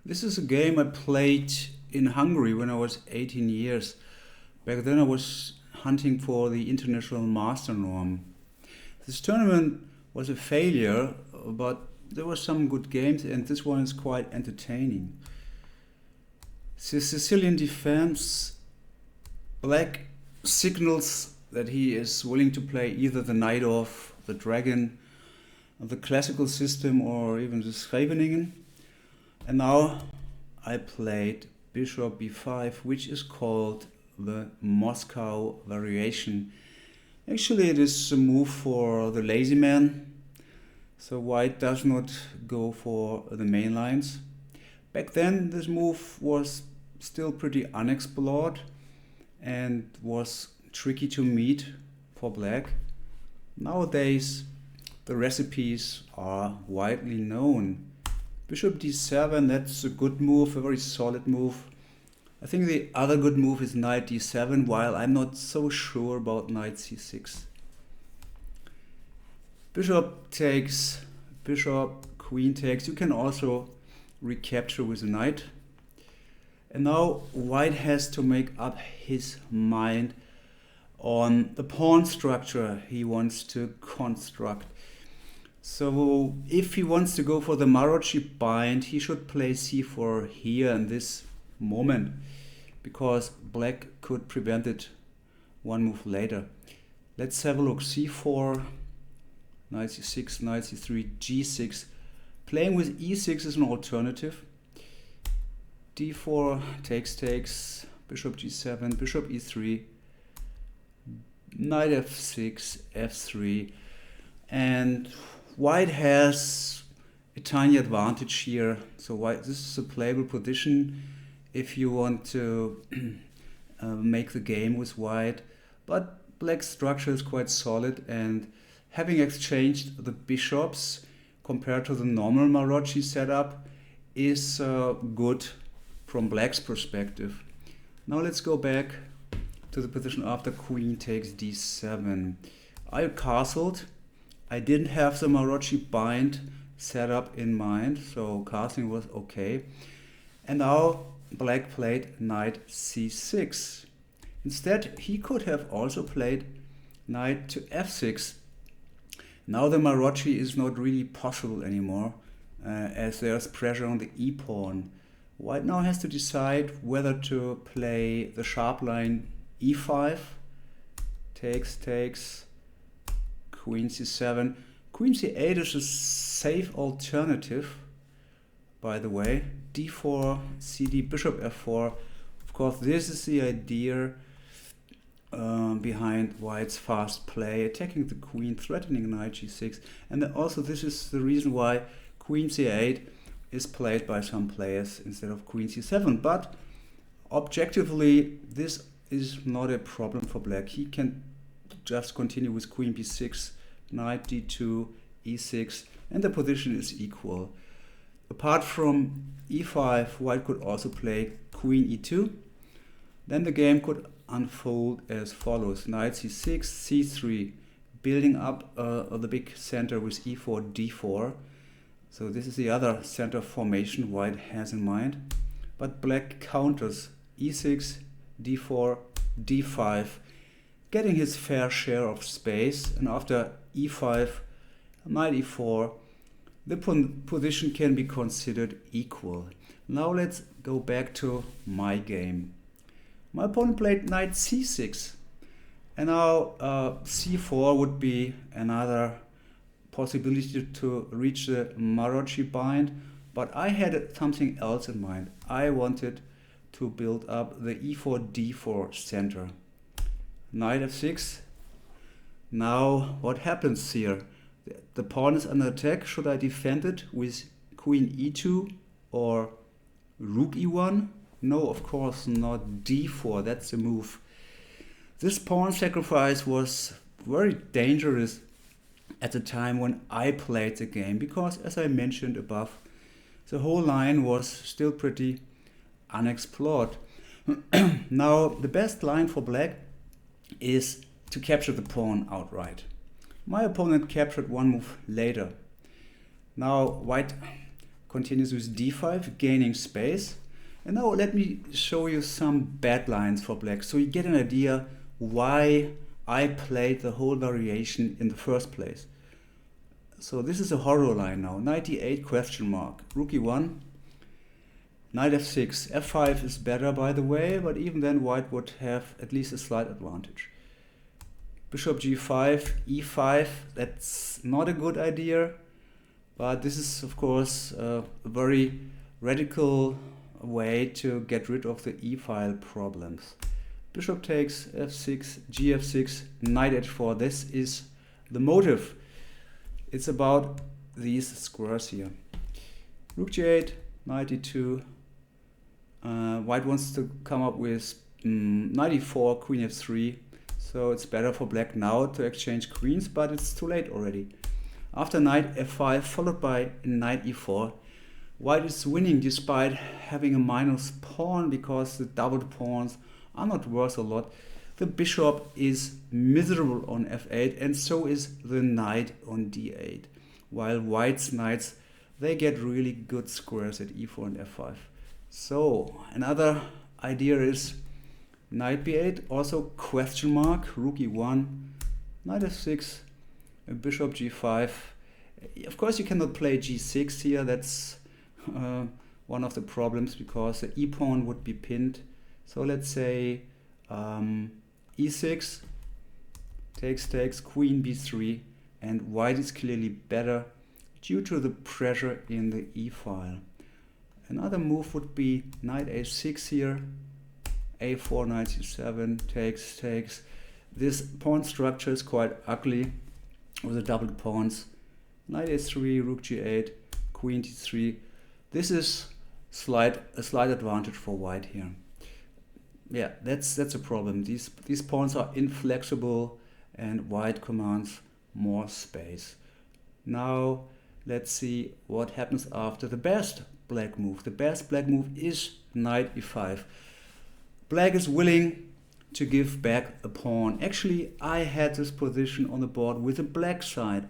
This is a game I played in Hungary when I was 18 years. Back then I was hunting for the international master norm. This tournament was a failure, but there were some good games and this one is quite entertaining. The Sicilian defense, Black signals that he is willing to play either the knight off, the dragon, the classical system or even the Scheveningen. And now I played bishop b5, which is called the Moscow variation. Actually, it is a move for the lazy man, so white does not go for the main lines. Back then, this move was still pretty unexplored and was tricky to meet for black. Nowadays, the recipes are widely known. Bishop d7, that's a good move, a very solid move. I think the other good move is knight d7, while I'm not so sure about knight c6. Bishop takes, bishop, queen takes. You can also recapture with a knight. And now white has to make up his mind on the pawn structure he wants to construct. So if he wants to go for the Maroczy bind, he should play c4 here in this moment, because black could prevent it one move later. Let's have a look. c4, knight c6, knight c3, g6. Playing with e6 is an alternative. d4, takes, bishop g7, bishop e3, knight f6, f3, and white has a tiny advantage here. So white, this is a playable position if you want to make the game with white. But black's structure is quite solid, and having exchanged the bishops compared to the normal Maroczy setup is good from black's perspective. Now let's go back to the position after queen takes d7. I castled. I didn't have the Maroczy bind set up in mind, so castling was okay. And now black played knight c6. Instead, he could have also played knight to f6. Now the Maroczy is not really possible anymore, as there's pressure on the e-pawn. White now has to decide whether to play the sharp line e5, takes, queen c7. Queen c8 is a safe alternative, by the way. d4, cd, bishop f4. Of course, this is the idea behind white's fast play, attacking the queen, threatening knight g6. And then also this is the reason why queen c8 is played by some players instead of queen c7. But objectively, this is not a problem for black. He can just continue with queen b6, knight d2, e6, and the position is equal. Apart from e5, white could also play queen e2. Then the game could unfold as follows: knight c6, c3, building up the big center with e4, d4. So this is the other center formation white has in mind. But black counters e6, d4, d5, getting his fair share of space. And after e5, knight e4, the position can be considered equal. Now let's go back to my game. My opponent played knight c6, and now c4 would be another possibility to reach the Maroczy bind, but I had something else in mind. I wanted to build up the e4, d4 center. Knight f6. Now what happens here? The pawn is under attack. Should I defend it with queen e2 or rook e1? No, of course not. d4, that's the move. This pawn sacrifice was very dangerous at the time when I played the game, because as I mentioned above, the whole line was still pretty unexplored. Now the best line for black is to capture the pawn outright. My opponent captured one move later. Now white continues with d5, gaining space. And now let me show you some bad lines for black, so you get an idea why I played the whole variation in the first place. So this is a horror line now. Knight e8 question mark. Rook e1. Knight f6. f5 is better, by the way, but even then white would have at least a slight advantage. Bishop g5, e5. That's not a good idea, but this is of course a very radical way to get rid of the e-file problems. Bishop takes f6, gf6, knight h4. This is the motive. It's about these squares here. Rook g8, knight e2. White wants to come up with knight e4, queen f3. So it's better for black now to exchange queens, but it's too late already. After knight f5, followed by knight e4, white is winning despite having a minus pawn because the doubled pawns are not worth a lot. The bishop is miserable on f8, and so is the knight on d8. While white's knights, they get really good squares at e4 and f5. So another idea is knight b8, also question mark, rook e1, knight f6, bishop g5. Of course you cannot play g6 here, that's one of the problems because the e-pawn would be pinned. So let's say e6, takes, queen b3, and white is clearly better due to the pressure in the e-file. Another move would be knight a6 here, a4, knight c7, takes. This pawn structure is quite ugly with the doubled pawns. Knight a3, rook g8, queen d3. This is a slight advantage for white here. Yeah, that's a problem. These pawns are inflexible and white commands more space. Now let's see what happens after the best black move. The best black move is knight e5. Black is willing to give back a pawn. Actually, I had this position on the board with the black side.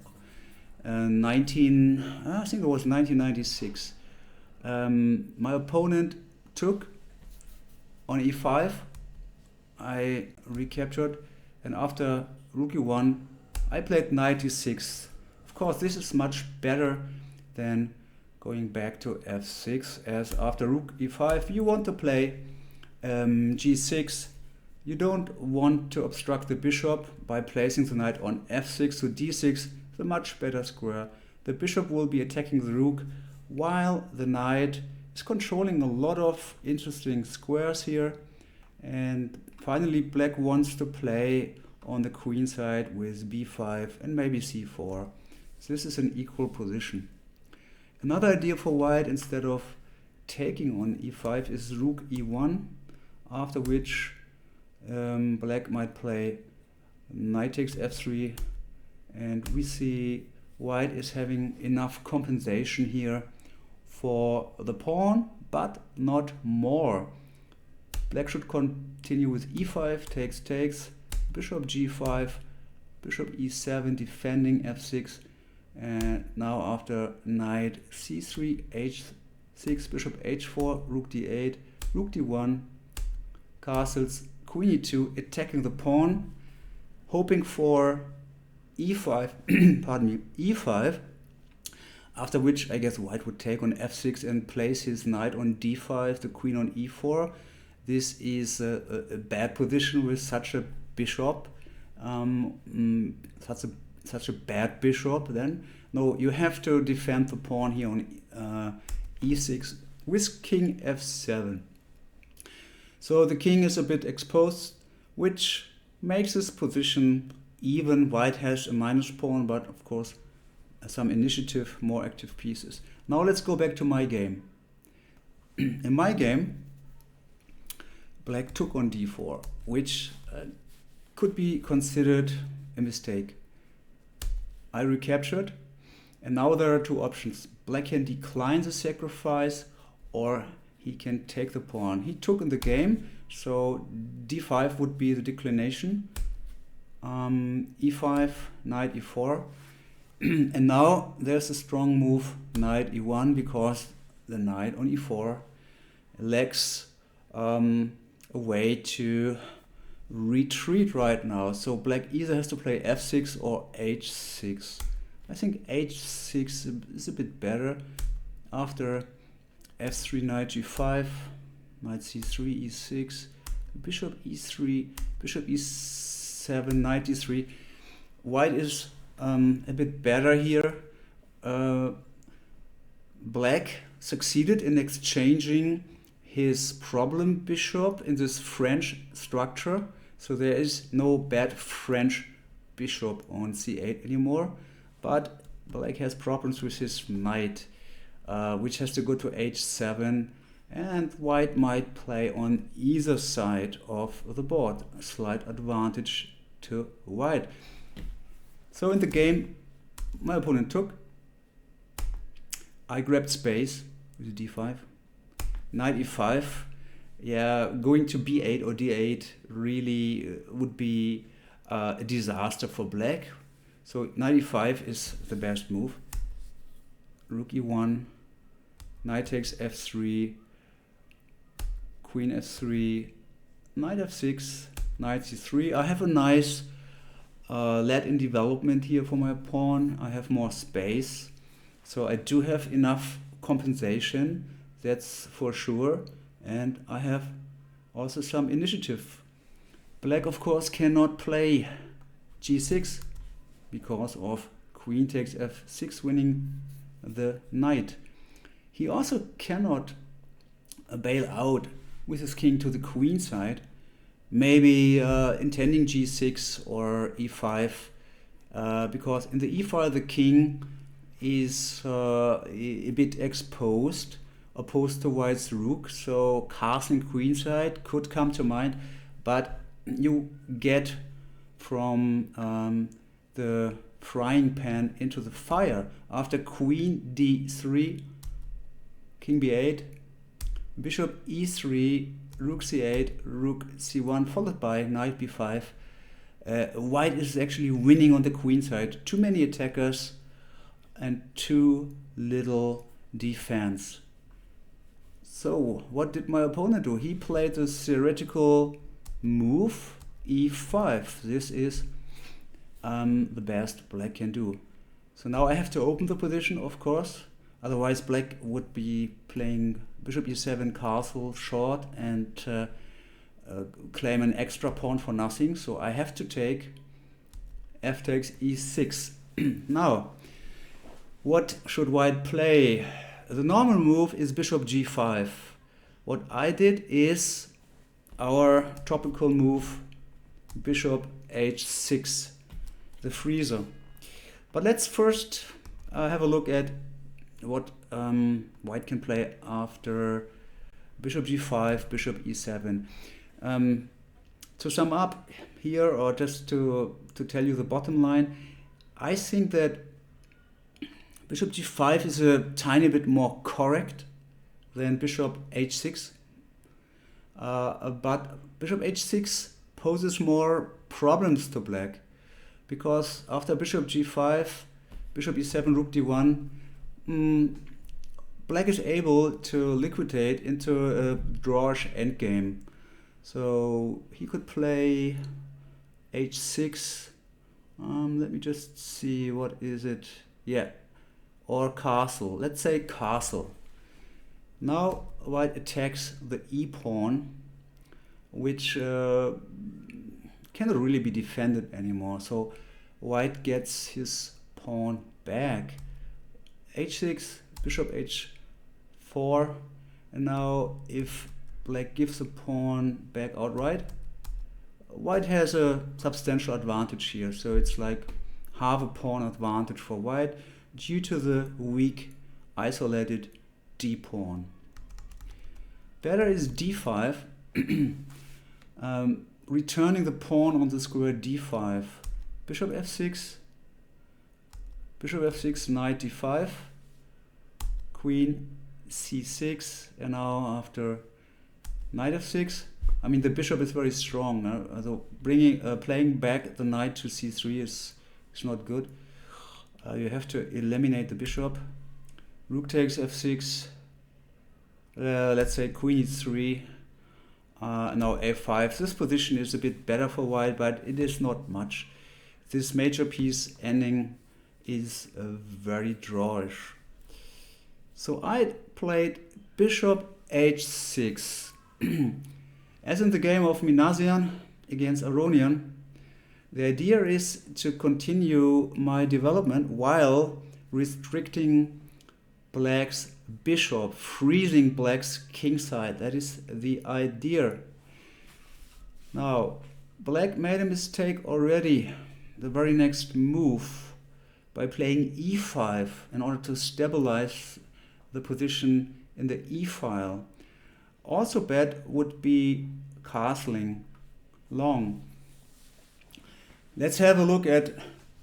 I think it was 1996. My opponent took on e5. I recaptured, and after rook e1, I played knight e6. Of course, this is much better than going back to f6, as after rook e5 you want to play g6. You don't want to obstruct the bishop by placing the knight on f6, so d6 is a much better square. The bishop will be attacking the rook while the knight is controlling a lot of interesting squares here. And finally black wants to play on the queen side with b5 and maybe c4. So this is an equal position. Another idea for white, instead of taking on e5, is rook e1, after which black might play knight takes f3, and we see white is having enough compensation here for the pawn, but not more. Black should continue with e5, takes, bishop g5, bishop e7, defending f6, and now after knight c3, h6, bishop h4, rook d8, rook d1, castles, queen e2, attacking the pawn, hoping for e5, pardon me, e5, after which I guess white would take on f6 and place his knight on d5, the queen on e4. This is a bad position with such a bishop, such a bad bishop then. No, you have to defend the pawn here on e6 with king f7. So the king is a bit exposed, which makes this position even. White has a minus pawn, but of course some initiative, more active pieces. Now let's go back to my game. In my game, black took on d4, which could be considered a mistake. I recaptured, and now there are two options. Black can decline the sacrifice, or he can take the pawn. He took in the game, so d5 would be the declination. E5, knight e4. And now there's a strong move, knight e1, because the knight on e4 lacks a way to retreat right now. So black either has to play f6 or h6. I think h6 is a bit better. After f3, knight g5, knight c3, e6, bishop e3, bishop e7, knight d3. White is a bit better here. Black succeeded in exchanging his problem bishop in this French structure. So there is no bad French bishop on c8 anymore. But black has problems with his knight, which has to go to h7. And white might play on either side of the board. A slight advantage to white. So in the game my opponent took, I grabbed space with d5, knight e5. Yeah, going to b8 or d8 really would be a disaster for black. So knight e5 is the best move. Rook e1, knight takes f3, queen f3, knight f6, knight c3. I have a nice let-in development here for my pawn. I have more space, so I do have enough compensation, that's for sure, and I have also some initiative. Black of course cannot play g6 because of queen takes f6 winning the knight. He also cannot bail out with his king to the queen side, maybe intending g6 or e5, because in the e-file the king is a bit exposed, opposed to white's rook, so castling queenside could come to mind, but you get from the frying pan into the fire. After queen d3, king b8, bishop e3, rook c8, rook c1, followed by knight b5. White is actually winning on the queen side. Too many attackers and too little defense. So what did my opponent do? He played the theoretical move e5. This is the best black can do. So now I have to open the position, of course. Otherwise black would be playing bishop e7 castle short and claim an extra pawn for nothing. So I have to take f takes e6. Now, what should white play? The normal move is bishop g5. What I did is our topical move bishop h6, the freezer. But let's first have a look at what white can play after bishop g5, bishop e7. To sum up here, or just to tell you the bottom line, I think that bishop g5 is a tiny bit more correct than bishop h6, but bishop h6 poses more problems to black, because after bishop g5, bishop e7, rook d1, black is able to liquidate into a drawish endgame. So he could play h6. Let me just see, what is it? Yeah, or castle. Let's say castle. Now white attacks the e-pawn, which cannot really be defended anymore. So white gets his pawn back. h6, bishop h4, and now if black gives the pawn back outright, white has a substantial advantage here. So it's like half a pawn advantage for white due to the weak isolated d-pawn. Better is d5, returning the pawn on the square d5, bishop f6, knight d5, queen c6, and now after knight f6, I mean the bishop is very strong. So playing back the knight to c3 is not good. You have to eliminate the bishop. Rook takes f6. Let's say queen e3. Now a5. This position is a bit better for white, but it is not much. This major piece ending is very drawish. So I played bishop h6. As in the game of Minasian against Aronian, the idea is to continue my development while restricting black's bishop, freezing black's kingside. That is the idea. Now, black made a mistake already. The very next move by playing e5 in order to stabilize the position in the e file. Also bad would be castling long. Let's have a look at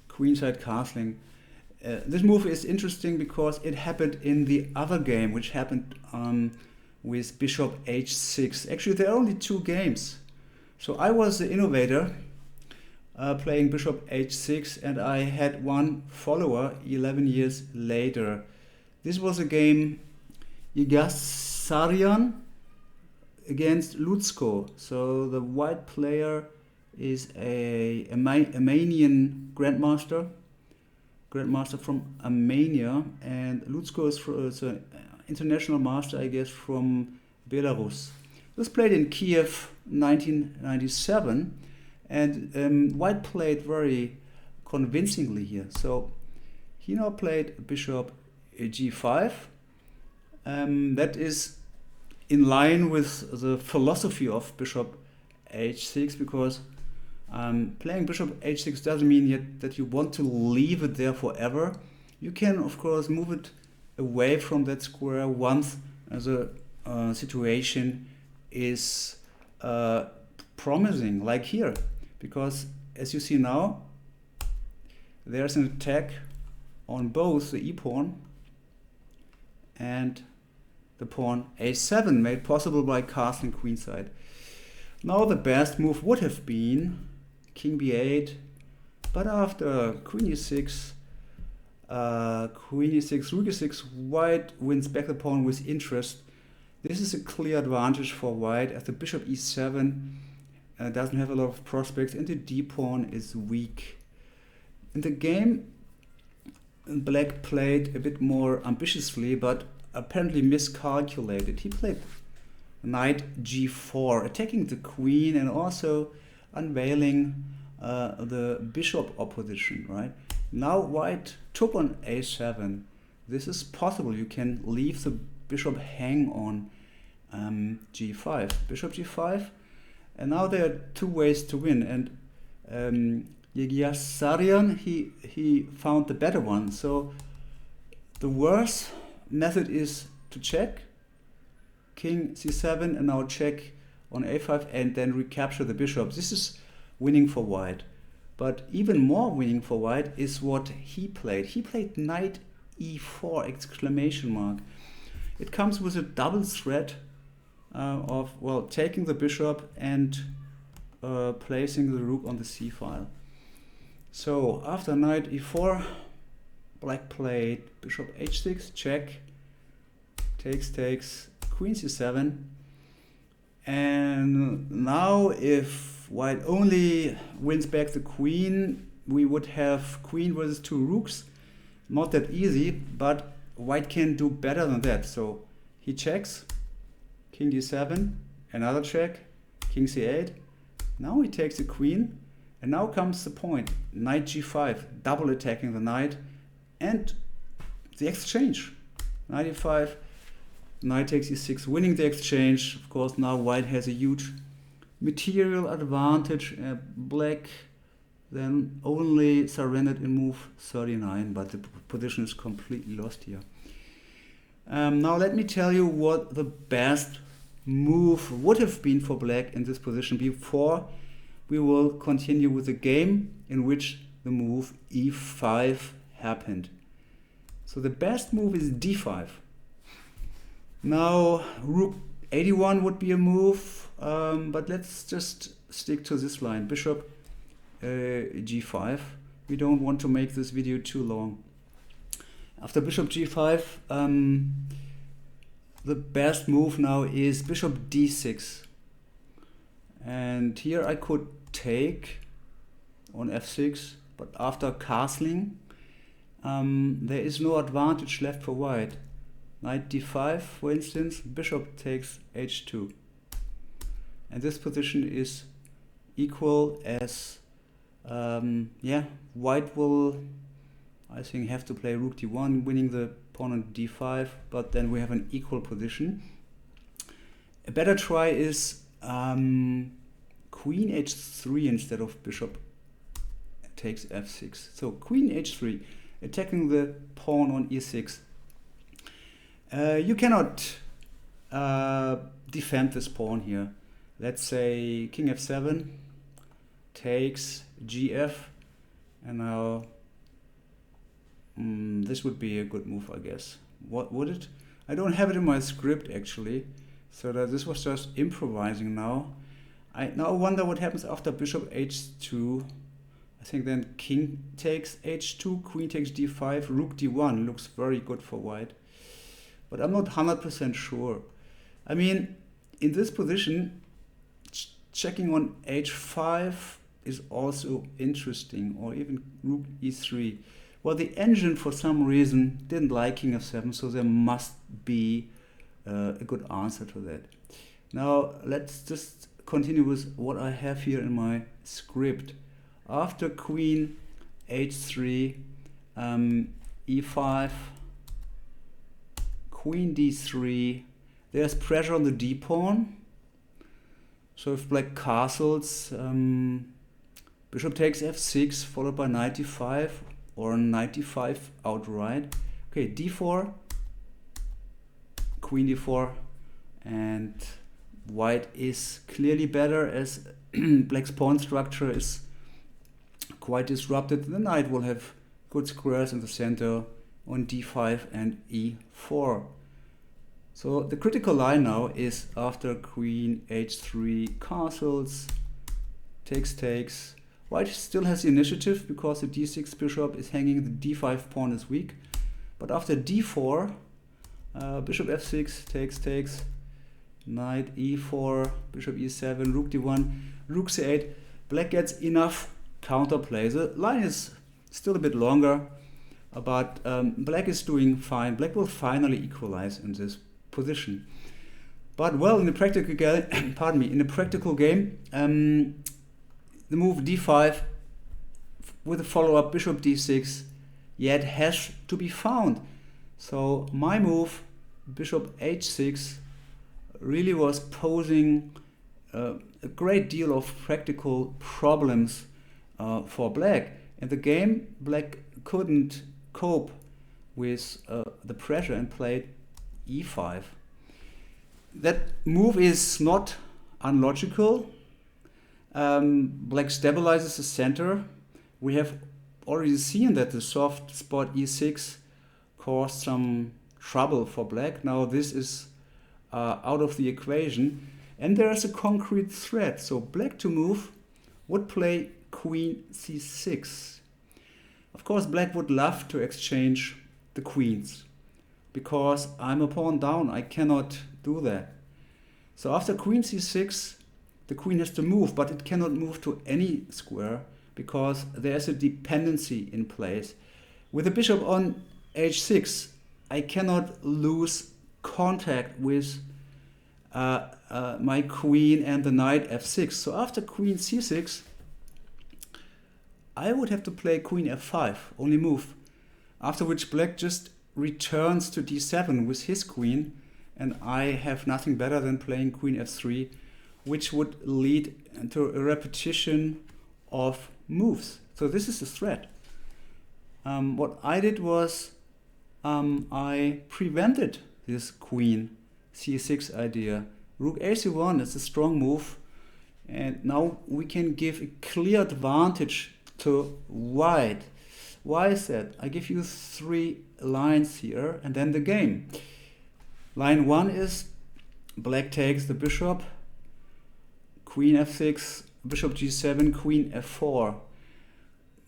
queenside castling. This move is interesting because it happened in the other game, which happened with bishop h6. Actually, there are only 2 games. So I was the innovator playing bishop h6, and I had one follower 11 years later. This was a game Sicilian against Lutsko. So the white player is a Armenian grandmaster from Armenia, and Lutsko is an international master, I guess, from Belarus. It was played in Kiev 1997, and white played very convincingly here. So he now played bishop g5. That is in line with the philosophy of bishop h6, because playing bishop h6 doesn't mean yet that you want to leave it there forever. You can, of course, move it away from that square once the situation is promising, like here. Because, as you see now, there's an attack on both the e-pawn and the pawn a7, made possible by castling queenside. Now the best move would have been king b8, but after queen e6, rook e6, white wins back the pawn with interest. This is a clear advantage for white, as the bishop e7 doesn't have a lot of prospects, and the d-pawn is weak. In the game, black played a bit more ambitiously, but apparently miscalculated. He played knight g4, attacking the queen and also unveiling the bishop opposition, right? Now white took on a7. This is possible. You can leave the bishop hang on g5. Bishop g5. And now there are 2 ways to win. And Sicilian, he found the better one. So the worst method is to check king c7 and now check on a5 and then recapture the bishop. This is winning for white. But even more winning for white is what he played. He played knight e4 exclamation mark. It comes with a double threat of, well, taking the bishop and placing the rook on the c file. So after knight e4, black played bishop h6, check, takes, queen c7. And now if white only wins back the queen, we would have queen versus 2 rooks. Not that easy, but white can do better than that. So he checks, king d7, another check, king c8. Now he takes the queen, and now comes the point, knight g5, double attacking the knight, and the exchange. Knight e5, knight takes e6, winning the exchange. Of course, now white has a huge material advantage. Black then only surrendered in move 39, but the position is completely lost here. Now let me tell you what the best move would have been for black in this position before we will continue with the game in which the move e5 happened. So the best move is d5. Now rook 81 would be a move, but let's just stick to this line, bishop g5. We don't want to make this video too long. After bishop g5, the best move now is bishop d6. And here I could take on f6, but after castling, there is no advantage left for white. Knight d5, for instance, bishop takes h2. And this position is equal as, white will, I think, have to play rook d1, winning the pawn on d5, but then we have an equal position. A better try is queen h3 instead of bishop takes f6. So queen h3, attacking the pawn on e6. You cannot defend this pawn here. Let's say king f7 takes gf, and now this would be a good move, I guess. What would it? I don't have it in my script actually, so that this was just improvising now. I now wonder what happens after bishop h2. I think then king takes h2, queen takes d5, rook d1 looks very good for white. But I'm not 100% sure. I mean, in this position, checking on h5 is also interesting, or even rook e3. Well, the engine for some reason didn't like king f7, so there must be a good answer to that. Now let's just continue with what I have here in my script. After queen h3, e5, queen d3, there's pressure on the d pawn. So if black castles, bishop takes f6 followed by knight d5 or knight d5 outright. Okay, d4, queen d4, and white is clearly better as black's pawn structure is quite disrupted. The knight will have good squares in the center on d5 and e4. So the critical line now is after queen h3 castles, takes. White still has the initiative because the d6 bishop is hanging, the d5 pawn is weak. But after d4, bishop f6 takes, knight e4, bishop e7, rook d1, rook c8. Black gets enough counterplay. The line is still a bit longer, but black is doing fine. Black will finally equalize in this position. But well, in the practical game, the move d5 with a follow-up bishop d6 yet has to be found. So my move, bishop h6, really was posing a great deal of practical problems for black. In the game, black couldn't cope with the pressure and played e5. That move is not unlogical. Black stabilizes the center. We have already seen that the soft spot e6 caused some trouble for black. Now this is out of the equation, and there is a concrete threat. So black to move would play queen c6. Of course, black would love to exchange the queens, because I'm a pawn down, I cannot do that. So after queen c6, the queen has to move, but it cannot move to any square because there's a dependency in place. With the bishop on h6, I cannot lose contact with my queen and the knight f6. So after queen c6, I would have to play queen f5, only move. After which black just returns to d7 with his queen, and I have nothing better than playing queen f3, which would lead to a repetition of moves. So this is the threat. What I did was I prevented this queen c6 idea. Rook ac1 is a strong move, and now we can give a clear advantage to white. Why is that? I give you 3 lines here and then the game. Line 1 is black takes the bishop, queen f6, bishop g7, queen f4.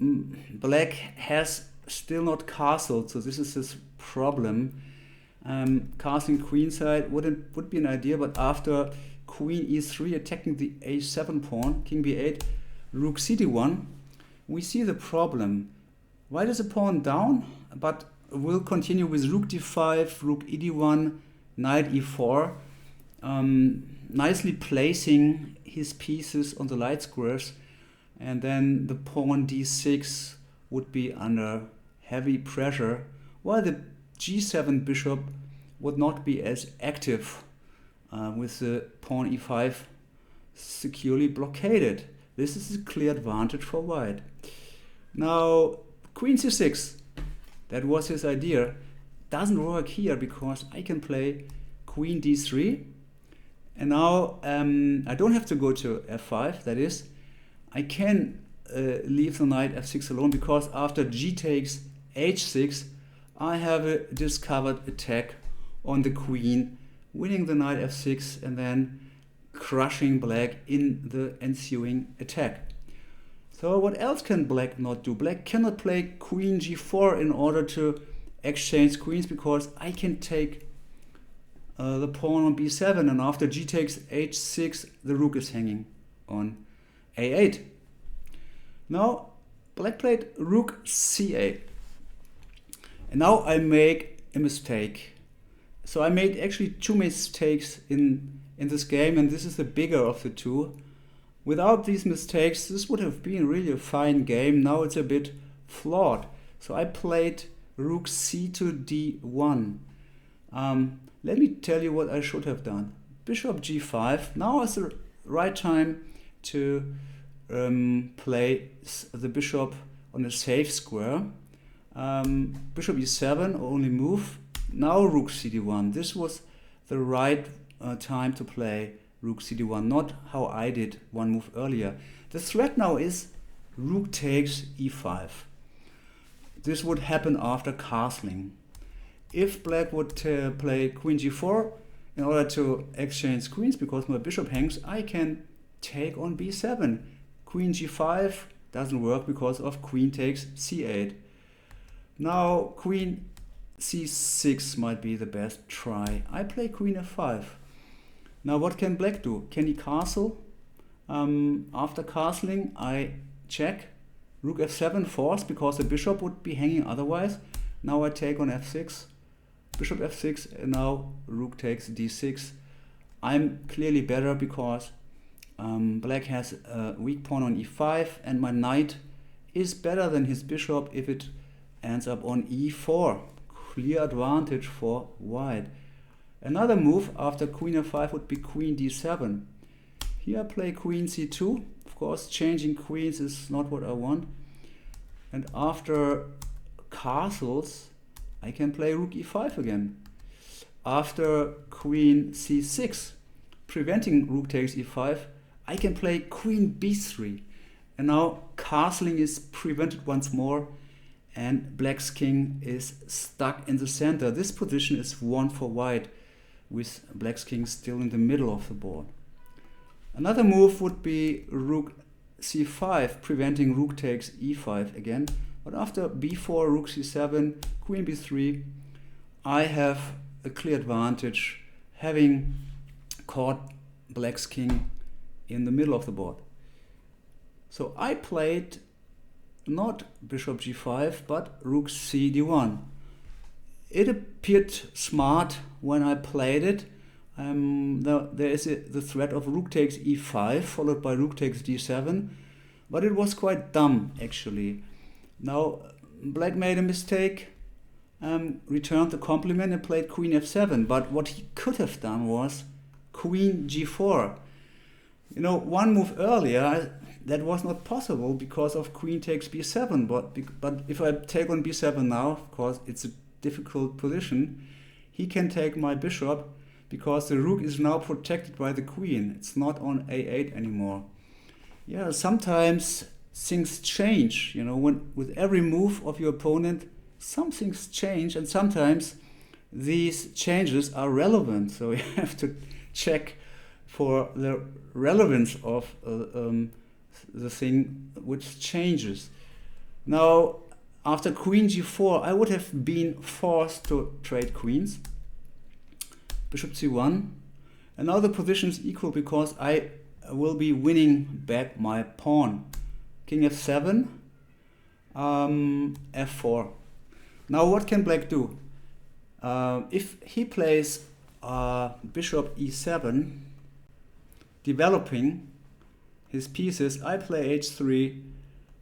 Black has still not castled, so this is his problem. Castling queenside would be an idea, but after queen e3 attacking the a7 pawn, king b8, rook cd1, we see the problem. White is a pawn down, but will continue with rook d5, rook ed1, knight e4, nicely placing his pieces on the light squares, and then the pawn d6 would be under heavy pressure, while the g7 bishop would not be as active with the pawn e5 securely blockaded. This is a clear advantage for white. Now queen c6, that was his idea, doesn't work here because I can play queen d3, and now I don't have to go to f5, that is, I can leave the knight f6 alone, because after g takes h6 I have a discovered attack on the queen, winning the knight f6 and then crushing black in the ensuing attack. So what else can black not do? Black cannot play queen g4 in order to exchange queens, because I can take the pawn on b7, and after g takes h6 the rook is hanging on a8. Now black played rook c8, and now I make a mistake. So I made actually two mistakes in this game, and this is the bigger of the two. Without these mistakes, this would have been really a fine game. Now it's a bit flawed. So I played rook c to d1. Let me tell you what I should have done. Bishop g5. Now is the right time to play the bishop on a safe square. Bishop e7, only move. Now rook cd1. This was the right time to play rook cd1, not how I did one move earlier. The threat now is rook takes e5. This would happen after castling. If black would play queen g4 in order to exchange queens, because my bishop hangs, I can take on b7. Queen g5 doesn't work because of queen takes c8. Now queen c6 might be the best try. I play queen f5. Now what can black do? Can he castle? After castling I check. Rook f7 forced because the bishop would be hanging otherwise. Now I take on f6. Bishop f6, and now rook takes d6. I'm clearly better because black has a weak pawn on e5, and my knight is better than his bishop if it ends up on e4. Clear advantage for white. Another move after queen f5 would be queen d7. Here I play queen c2. Of course, changing queens is not what I want. And after castles, I can play rook e5 again. After queen c6, preventing rook takes e5, I can play queen b3. And now castling is prevented once more, and black's king is stuck in the center. This position is won for white, with black's king still in the middle of the board. Another move would be rook c5, preventing rook takes e5 again. But after b4, rook c7, queen b3, I have a clear advantage, having caught black's king in the middle of the board. So I played not bishop g5, but rook c d1. It appeared smart when I played it. There is the threat of rook takes e5 followed by rook takes d7, but it was quite dumb actually. Now black made a mistake, returned the compliment and played queen f7, but what he could have done was queen g4. You know, one move earlier that was not possible because of queen takes b7, but if I take on b7 now, of course it's a difficult position. He can take my bishop because the rook is now protected by the queen. It's not on a8 anymore. Yeah, sometimes things change, you know, when with every move of your opponent some things change, and sometimes these changes are relevant, so you have to check for the relevance of the thing which changes. Now after queen g4, I would have been forced to trade queens. Bishop c1. And now the position is equal because I will be winning back my pawn. King f7, f4. Now what can black do? If he plays bishop e7, developing his pieces, I play h3,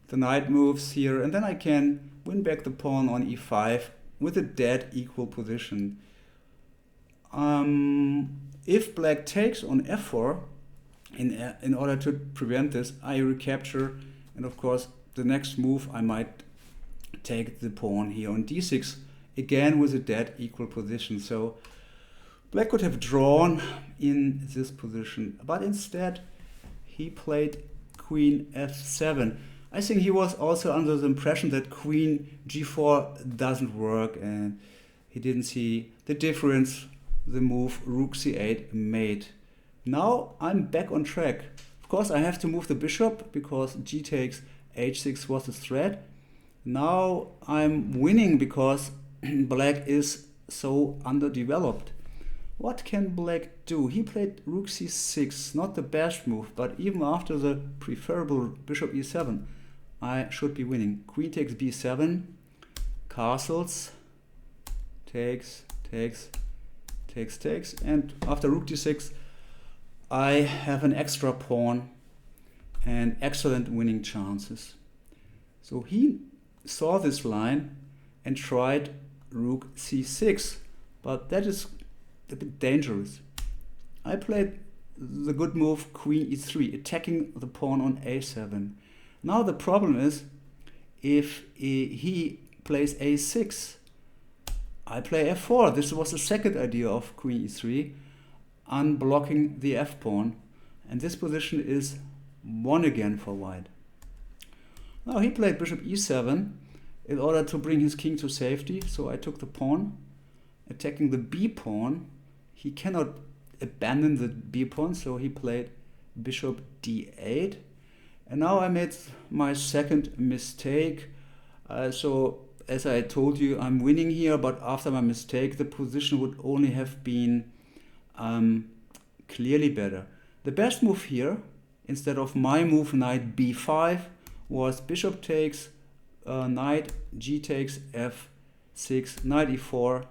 the knight moves here, and then I can win back the pawn on e5 with a dead equal position. If black takes on f4, in order to prevent this, I recapture, and of course the next move I might take the pawn here on d6, again with a dead equal position. So black could have drawn in this position, but instead he played queen f7. I think he was also under the impression that queen g4 doesn't work, and he didn't see the difference the move rook c8 made. Now I'm back on track. Of course I have to move the bishop because g takes h6 was a threat. Now I'm winning because black is so underdeveloped. What can black do? He played rook c6, not the best move, but even after the preferable bishop e7, I should be winning. Queen takes b7, castles, takes, and after rook d6, I have an extra pawn and excellent winning chances. So he saw this line and tried rook c6, but that is a bit dangerous. I played the good move queen e3, attacking the pawn on a7. Now the problem is, if he plays a6, I play f4. This was the second idea of queen e3, unblocking the f-pawn, and this position is won again for white. Now he played bishop e7 in order to bring his king to safety, so I took the pawn, attacking the b-pawn. He cannot abandon the b-pawn, so he played bishop d8. And now I made my second mistake. So as I told you, I'm winning here, but after my mistake, the position would only have been clearly better. The best move here, instead of my move knight b5, was bishop takes, knight g takes f6, knight e4,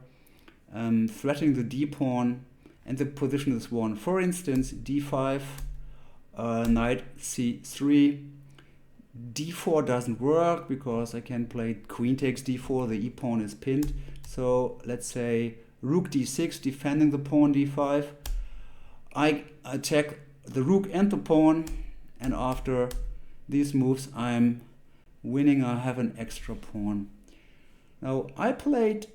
threatening the d-pawn, and the position is won. For instance, d5, knight c3, d4 doesn't work because I can play queen takes d4, the e-pawn is pinned. So let's say rook d6, defending the pawn d5. I attack the rook and the pawn, and after these moves I'm winning. I have an extra pawn. Now I played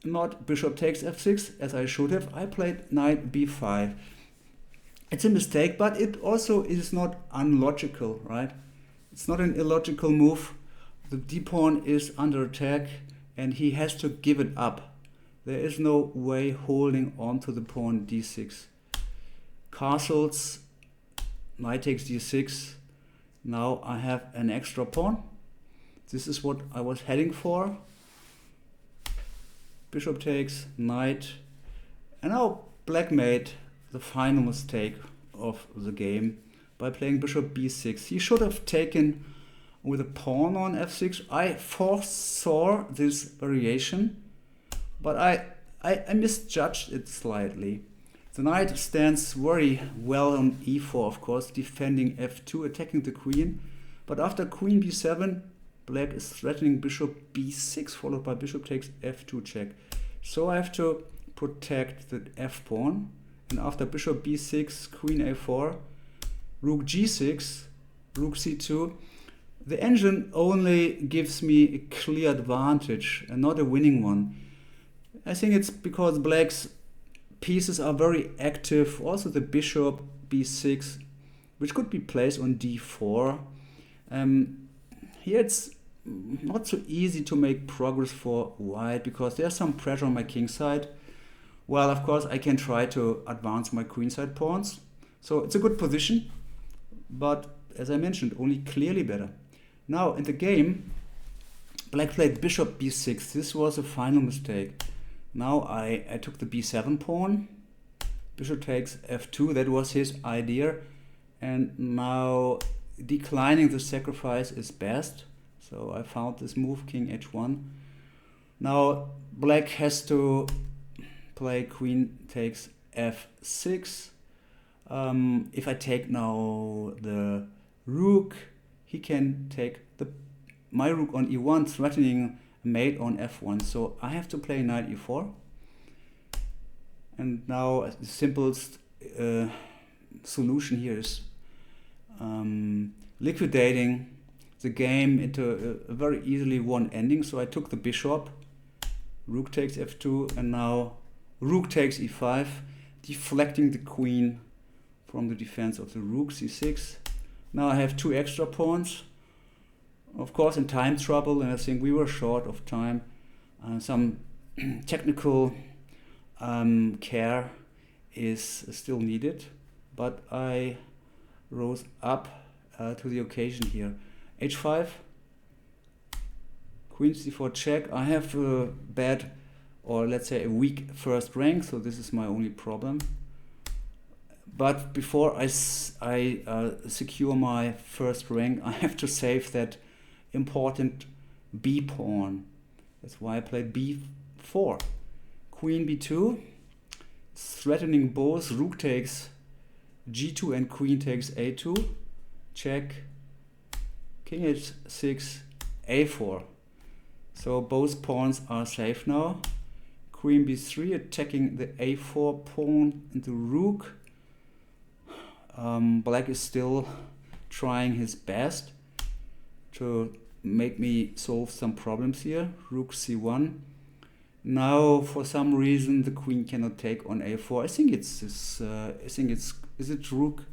not bishop takes f6 as I should have. I played knight b5. It's a mistake, but it also is not unlogical, right? It's not an illogical move. The d-pawn is under attack and he has to give it up. There is no way holding on to the pawn d6. Castles, knight takes d6. Now I have an extra pawn. This is what I was heading for. Bishop takes, knight. And now black made the final mistake of the game by playing bishop b6. He should have taken with a pawn on f6. I foresaw this variation, but I misjudged it slightly. The knight stands very well on e4, of course, defending f2, attacking the queen. But after queen b7, black is threatening bishop b6, followed by bishop takes f2 check. So I have to protect the f-pawn. And after bishop b6, queen a4, rook g6, rook c2, the engine only gives me a clear advantage and not a winning one. I think it's because black's pieces are very active. Also the bishop b6, which could be placed on d4. Here it's not so easy to make progress for white because there's some pressure on my king side. Well, of course, I can try to advance my queenside pawns. So it's a good position, but as I mentioned, only clearly better. Now in the game, Black played bishop b6. This was a final mistake. Now I took the b7 pawn. Bishop takes f2. That was his idea. And now declining the sacrifice is best. So I found this move, king h1. Now black has to play queen takes f6. If I take now the rook, he can take my rook on e1, threatening mate on f1. So I have to play knight e4. And now the simplest solution here is liquidating the game into a very easily won ending. So I took the bishop, rook takes f2, and now rook takes e5, deflecting the queen from the defense of the rook, c6. Now I have two extra pawns, of course in time trouble, and I think we were short of time. Some technical care is still needed, but I rose up to the occasion here. h5, queen c4 check. I have a bad, or let's say a weak first rank, so this is my only problem. But before I secure my first rank, I have to save that important b pawn. That's why I played b4. Queen b2, threatening both. Rook takes g2 and queen takes a2. Check. King h6, a4. So both pawns are safe now. Queen b3, attacking the a4 pawn and the rook. Black is still trying his best to make me solve some problems here. Rook c1. Now, for some reason, the queen cannot take on a4. I think it's this. Is it rook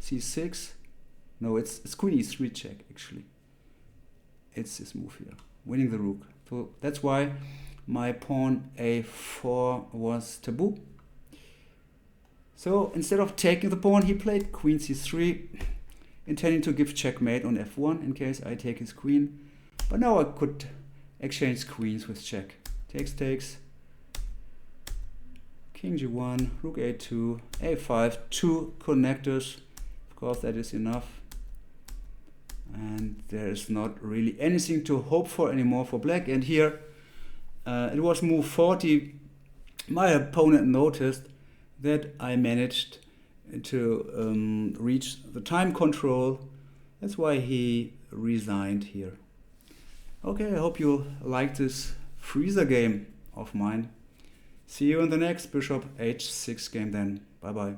c6? No, it's queen e3 check. Actually, it's this move here, winning the rook. So that's why my pawn a4 was taboo. So instead of taking the pawn, he played queen c3, intending to give checkmate on f1 in case I take his queen. But now I could exchange queens with check. Takes, king g1, rook a2, a5, two connectors. Of course, that is enough. And there is not really anything to hope for anymore for black. And here, it was move 40. My opponent noticed that I managed to reach the time control. That's why he resigned here. Okay, I hope you like this freezer game of mine. See you in the next bishop h6 game then. Bye bye.